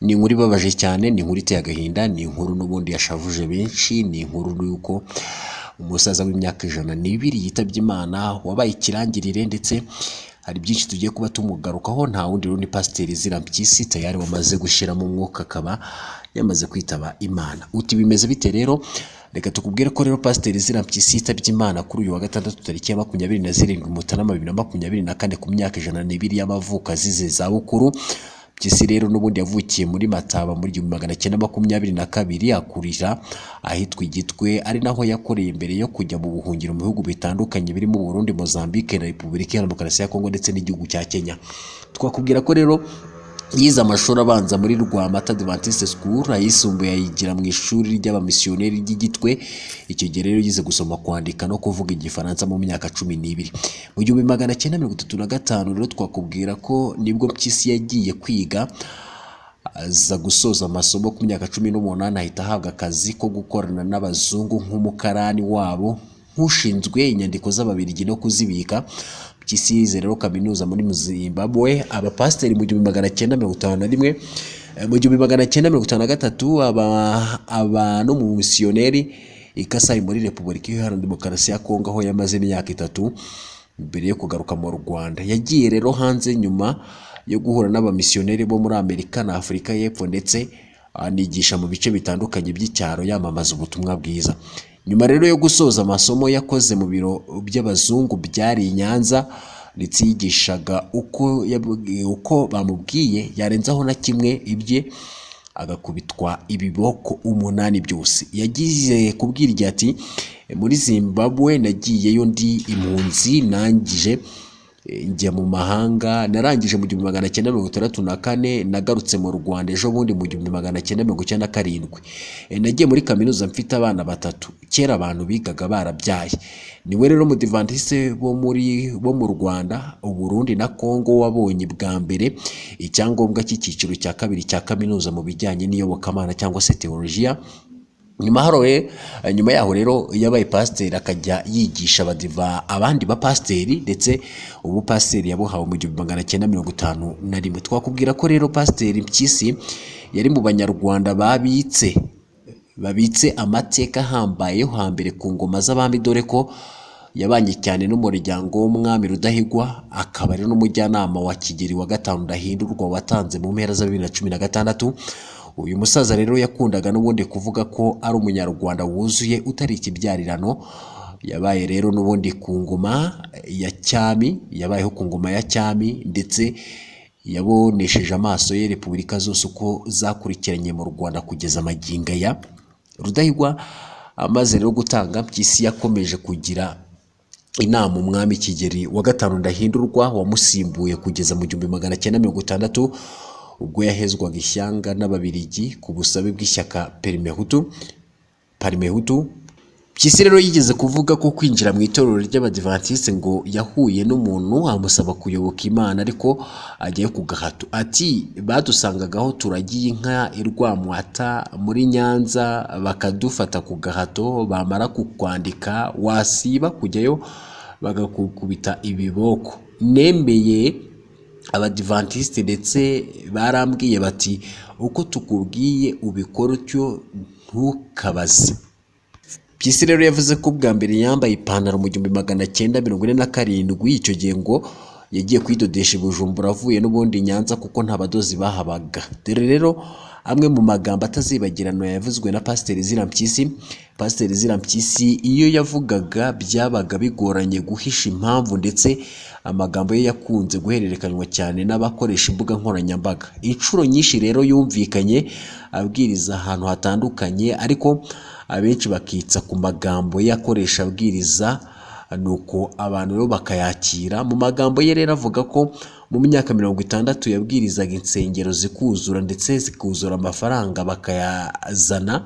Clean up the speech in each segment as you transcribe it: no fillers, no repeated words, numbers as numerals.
Ni inkuru ibabaje cyane, ni inkuru iteye agahinda, ni inkuru n'ubundi yashavuje benshi, ni inkuru y'uko umusaza w'imyaka 102 yitabye Imana wabaye ikirangirire, ndetse hari byinshi tugiye kuba tumugarukaho. Nta wundi rundi Pasiteri Ezira Mpyisi tayari wamaze gushiramo umwuka, akaba yamaze kwitaba Imana. Uti bimeze bite rero? Reka tukubwire ko rero Pasiteri Ezira Mpyisi yitabye Imana kuri uyu wa gatandatu tariki ya 27 Mutarama 2024 ku myaka 102 y'amavuko azize zabukuru. Mpyisi rero n'ubundi yavukiye muri Mataba muri 1922 akurira ahitwa Igitwe, ari naho yakoreye imbere yo kujya mu buhungiro mu bihugu bitandukanye birimo Burundi, Mozambique na Repubulika Iharanira Demokarasi ya Kongo ndetse n'igihugu cya Kenya. Twakubwira ko rero yize amashuri abanza muri Rwamata Adventist School, ayisumbuye ayigira mu ishuri ry'abamisiyoneri ry'Igitwe. Icyo gihe rero yize gusoma, kwandika no kuvuga Igifaransa mu myaka 12. Mu 1935 rero twakubwira ko nibwo Mpyisi yagiye kwiga, aza gusoza amasomo ku myaka 18 ahita ahabwa akazi ko gukorana n'abazungu nk'umukarani wabo, nk'ushinzwe inyandiko z'Ababiligi no kuzibika. Mpyisi yize rero kaminuza muri Zimbabwe, abapasiteri mu 1951. Mu 1953 aba no mu misiyoneri i Kasai muri Repubulika Iharanira Demokarasi ya Kongo, aho yamaze imyaka 3 mbere yo kugaruka mu Rwanda. Yagiye rero hanze nyuma yo guhura n'abamisiyoneri bo muri Amerika na Afurika y'Epfo, ndetse anigisha mu bice bitandukanye by'icyaro yamamaza ubutumwa bwiza. Nyuma rero yo gusoza amasomo yakoze mu biro by'abazungu byari i Nyanza, ndetse yigishaga uko bamubwiye, yarenzaho na kimwe ibye agakubitwa ibiboko 8 byose. Yagize kubwira ati muri Zimbabwe nagiyeyo ndi impunzi, nangije njya mu mahanga, narangije mu 1964, nagarutse mu Rwanda ejo bundi mu 1997. Nagiye muri kaminuza mfite abana 3, kera abantu bigaga barabyaye. Niwe rero mu Adventiste bo mu Rwanda, Burundi na Kongo wabonye bwa mbere icyangombwa cy'icyiciro cya 2 cya kaminuza mu bijyanye n'iyobokamana cyangwa se teologiya. Nyuma yaho rero yabaye pasiteri, akajya yigisha abandi bapasiteri, ndetse ubu pasiteri yabuhawe mu 1951. Twakubwira ko rero Pasiteri Mpyisi yari mu banyarwanda babitse amateka ahambaye yo hambere ku ngoma z'abami, dore ko yabanye cyane n'umuryango w'umwami Rudahigwa, akaba ari n'umujyanama wa Kigeli wa gatanu Ndahindurwa watanze mu mpera za 2016. Uyu musaza rero yakundaga n'ubundi kuvuga ko ari umunyarwanda wuzuye utari ikibyarirano. Yabaye rero n'ubundi ku ngoma ya cyami, yabayeho ku ngoma ya cyami, ndetse yabonesheje amaso ye repubulika zose uko zakurikiranye mu Rwanda kugeza magingo ya Rudahigwa. Amaze rero gutanga, Mpyisi yakomeje kugira inama umwami Kigeli wa gatanu Ndahindurwa wamusimbuye kugeza mu 1960, ubwo yahezwaga ishyanga n'Ababiligi ku busabe bw'ishyaka Parimehutu. Mpyisi rero yigeze kuvuga ko kwinjira mu itorero ry'Abadiventiste ngo yahuye n'umuntu amusaba kuyoboka Imana, ariko ajyayo ku gahato. Ati badusangagaho turagiye inka i Rwamwata muri Nyanza, bakadufata ku gahato, bamara kukwandika wasiba kujyayo bagakukubita ibiboko. Nemeye Abadiventiste ndetse barambwiye bati uko tukubwiye ubikora utyo, ntukabaze. Mpyisi rero yavuze ko bwa mbere yambaye ipantaro mu 1947. Icyo gihe ngo yagiye kwidodesha i Bujumbura avuye n'ubundi Nyanza kuko nta badozi bahabaga. Dore rero amwe mu magambo atazibagirana yavuzwe na Pasiteri Ezira Mpyisi. Pasiteri Ezira Mpyisi iyo yavugaga byabaga bigoranye guhisha impamvu, ndetse amagambo ye yakunze guhererekanywa cyane n'abakoresha imbuga nkoranyambaga. Inshuro nyinshi rero yumvikanye abwiriza ahantu hatandukanye, ariko abenshi bakitsa ku magambo ye akoresha abwiriza, nuko abantu rero bakayakira. Mu magambo ye rero avuga ko mu myaka 60 yabwirizaga insengero zikuzura, ndetse zikuzura amafaranga bakayazana,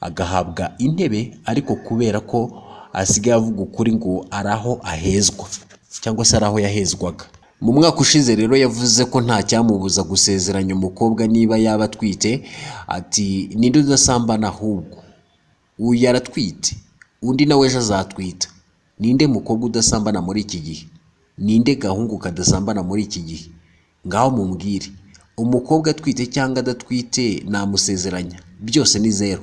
agahabwa intebe, ariko kubera ko asigaye avuga ukuri ngo araho ahezwa, cyangwa se araho yahezwaga. Mu mwaka ushize rero yavuze ko nta cyamubuza gusezeranya umukobwa niba yaba atwite. Ati ninde udasambana, ahubwo uyu yaratwite, undi nawe ejo azatwita. Ninde mukobwa udasambana muri iki gihe? Ninde gahungu kadasambana muri iki gihe? Ngaho mumbwire. umukobwa atwite cyangwa adatwite namusezeranya byose ni zero.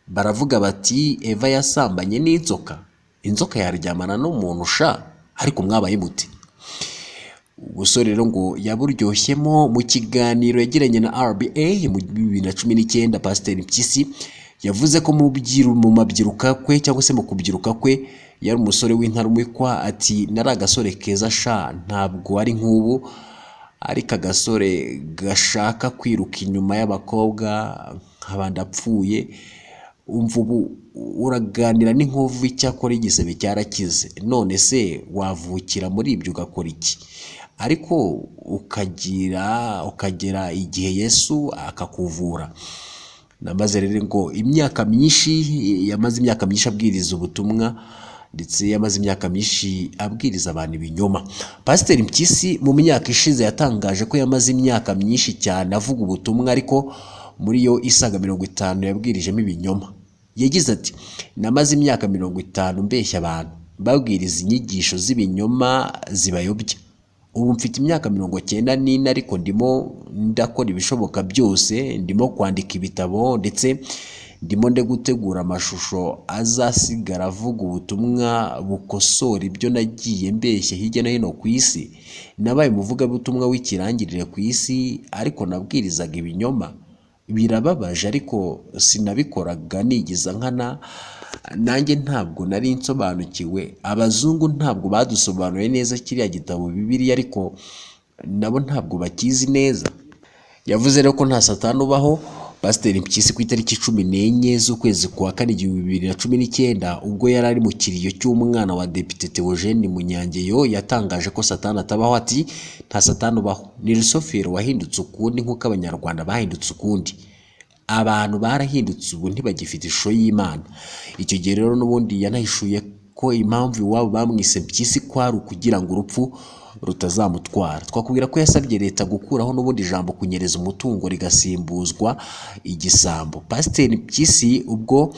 Baravuga bati Eva yasambanye n'inzoka, inzoka yaryamana n'umuntu sha, ariko mwabaye muti. Ubusore rero ngo yaburyoshyemo mu kiganiro yagiranye na RBA mu 2019. Pasiteri Mpyisi yavuze ko mu mabyiruka kwe cyangwa se mu kubyiruka kwe yari umusore w'intarumikwa. Ati nari agasore keza sha, ntabwo ari nk'ubu, ariko agasore gashaka kwiruka inyuma y'abakobwa nkaba ndapfuye. Umva ubu uraganira n'inkovu, icyakora igisebe cyarakize. None se wavukira muri ibyo ugakora iki? Ariko ukagera igihe Yesu akakuvura. Namaze rero ngo yamaze imyaka myinshi abwiriza ubutumwa, ndetse yamaze imyaka myinshi abwiriza abantu ibinyoma. Pasiteri Mpyisi mu myaka ishize yatangaje ko yamaze imyaka myinshi cyane avuga ubutumwa, ariko muri yo isaga 50 yabwirijemo ibinyoma. Yagize ati namaze imyaka 50 mbeshya abantu, babwiriza inyigisho z'ibinyoma zibayobya. Ubu mfite imyaka 94, ariko ndimo ndakora ibishoboka byose, ndimo kwandika ibitabo, ndetse ndimo gutegura amashusho azasigara avuga ubutumwa bukosora ibyo nagiye mbeshya hirya no hino ku isi. Nabaye umuvugabutumwa w'ikirangirire ku isi, ariko nabwirizaga ibinyoma. Birababaje, ariko sinabikoraga nigiza nkana. Nanjye ntabwo nari nsobanukiwe. Abazungu ntabwo badusobanuye neza kiriya gitabo Bibiliya, ariko nabo ntabwo bakizi neza. Yavuze rero ko nta Satani ubaho. Pasiteri Mpyisi ku itariki 14 z'ukwezi kwa kane 2019, ubwo yari ari mu kiriyo cy'umwana wa Depite Theogene Munyangeyo, yatangaje ko Satani atabaho. Ati nta Satani ubaho, ni Rusofero wahindutse ukundi nk'uko Abanyarwanda bahindutse ukundi. Abantu barahindutse, ubu ntibagifite ishusho y'Imana. Icyo gihe rero n'ubundi yanahishuye ko impamvu iwabo bamwise Mpyisi kwari ukugira ngo urupfu rutazamutwara. Twakubwira ko yasabye leta gukuraho n'ubundi ijambo kunyereza umutungo rigasimbuzwa igisambo. Pasiteri Mpyisi ubwo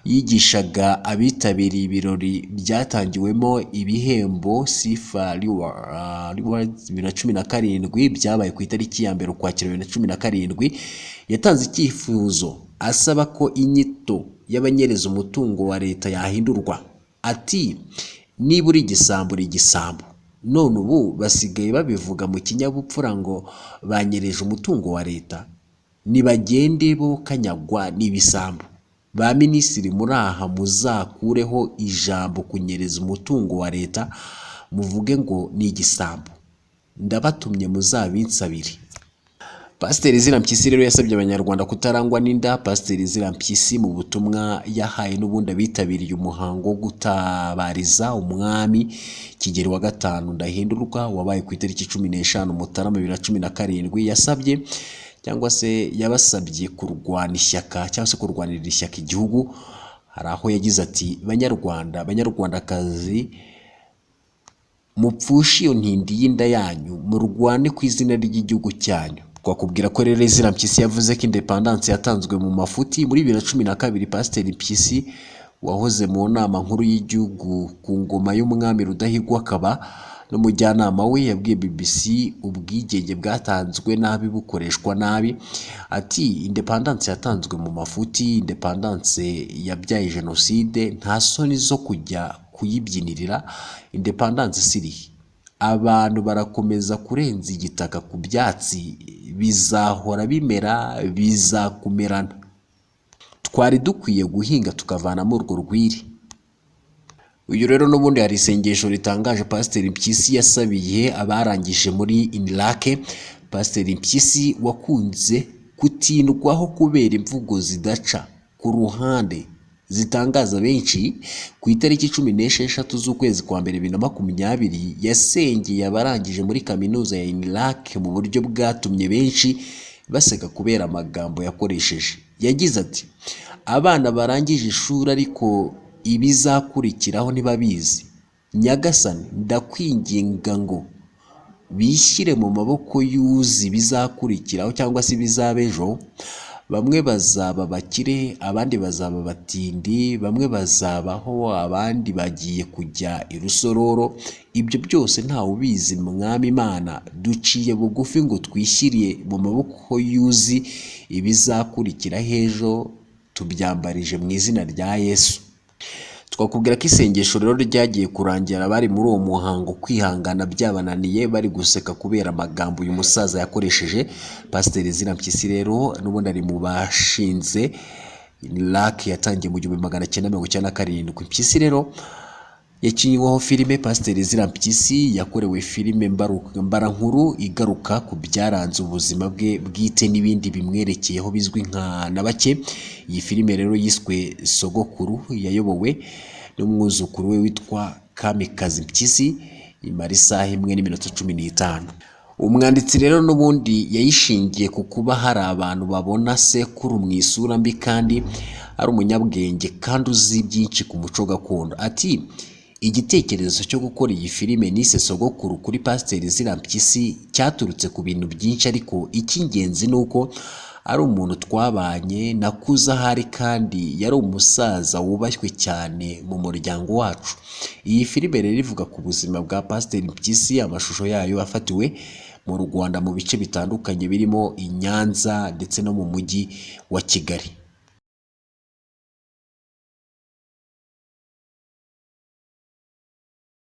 yigishaga abitabiriye ibirori byatangiwemo ibihembo Sifa Rewards 2017 byabaye ku itariki ya 1 Ukwakira 2017, yatanze icyifuzo asaba ko inyito y'abanyereza umutungo wa leta yahindurwa. Ati niba uri igisambo uri igisambo. None ubu basigaye babivuga mu kinyabupfura ngo banyereje umutungo wa leta. Nibagende bo kanyagwa n'ibisambo. Ba minisitiri muri aha muzakureho ijambo kunyereza umutungo wa leta, muvuge ngo ni igisambo. Ndabatumye muzabinsabire. Pasiteri Ezra Mpyisi rero yasabye Abanyarwanda kutarangwa n'inda. Pasiteri Ezra Mpyisi mu butumwa yahaye n'ubundi abitabiriye umuhango wo gutabariza umwami Kigeli wa gatanu Ndahindurwa wabaye ku itariki 15 Mutarama 2017, yasabye cyangwa se yabasabye kurwana ishyaka cyangwa se kurwanirira ishyaka igihugu. Hari aho yagize ati Banyarwandakazi, mupfushe iyo ntindi y'inda yanyu, murwane ku izina ry'igihugu cyanyu. Twakubwira ko rero Ezra Mpyisi yavuze ko independence yatanzwe mu mafuti muri 2012. Pasiteri Mpyisi wahoze mu nama nkuru y'igihugu ku ngoma y'umwami Rudahigwa, akaba n'umujyanama we, yabwiye BBC ubwigenge bwatanzwe nabi bukoreshwa nabi. Ati independence yatanzwe mu mafuti, independence yabyaye jenoside, nta soni zo kujya kuyibyinirira. Independence siri, abantu barakomeza kurenza igitaka ku byatsi, bizahora bimera, bizakumerana. Twari dukwiye guhinga tukavanamo urwo rwiri. Uyu rero n'ubundi hari isengesho ritangaje Pasiteri Mpyisi yasabiye abarangije muri Inirake. Pasiteri Mpyisi wakunze kutindwaho kubera imvugo zidaca ku ruhande zitangaza benshi, ku itariki 16 z'ukwezi kwa mbere 2020 yasengeye abarangije muri kaminuza ya Inirake mu buryo bwatumye benshi baseka kubera amagambo yakoresheje. Yagize ati abana barangije ishuri ariko ibizakurikiraho ntibabizi. Nyagasani ndakwinginga ngo bishyire mu maboko y'uzi bizakurikiraho cyangwa se bizabejo, bamwe bazaba bakire, abandi bazaba batindi, bamwe bazabaho, abandi bagiye kujya i rusororo. Ibyo byose ntawe ubizi mwami Imana, duciye bugufi ngo twishyiriye mu maboko y'uzi ibizakurikira ejo, tubyambarije mu izina rya Yesu. Twakubwira ko isengesho rero ryagiye kurangira bari muri uwo muhango kwihangana byabananiye, bari guseka kubera amagambo uyu musaza yakoresheje. Pasiteri Ezra Mpyisi rero n'ubundi ari mu bashinze LAC yatangiye mu 1997. Mpyisi rero yakinnyeho filime. Pasiteri Ezra Mpyisi yakorewe filime mbarankuru igaruka ku byaranze ubuzima bwe bwite n'ibindi bimwerekeyeho bizwi nka na bake. Iyi filime rero yiswe Sogokuru, yayobowe n'umwuzukuru we witwa Kamikazi Mpyisi, imara isaha 1 n'iminota 15. Umwanditsi rero n'ubundi yayishingiye ku kuba hari abantu babona sekuru mu isura mbi kandi ari umunyabwenge kandi uzi byinshi ku muco gakondo. Ati igitekerezo cyo gukora iyi filime nise Sogokuru kuri Pasiteri Ezra Mpyisi cyaturutse ku bintu byinshi, ariko icy'ingenzi ni uko ari umuntu twabanye nakuze ahari kandi yari umusaza wubashywe cyane mu muryango wacu. Iyi filime rero ivuga ku buzima bwa Pasiteri Mpyisi. Amashusho yayo afatiwe mu Rwanda mu bice bitandukanye birimo i Nyanza ndetse no mu mujyi wa Kigali.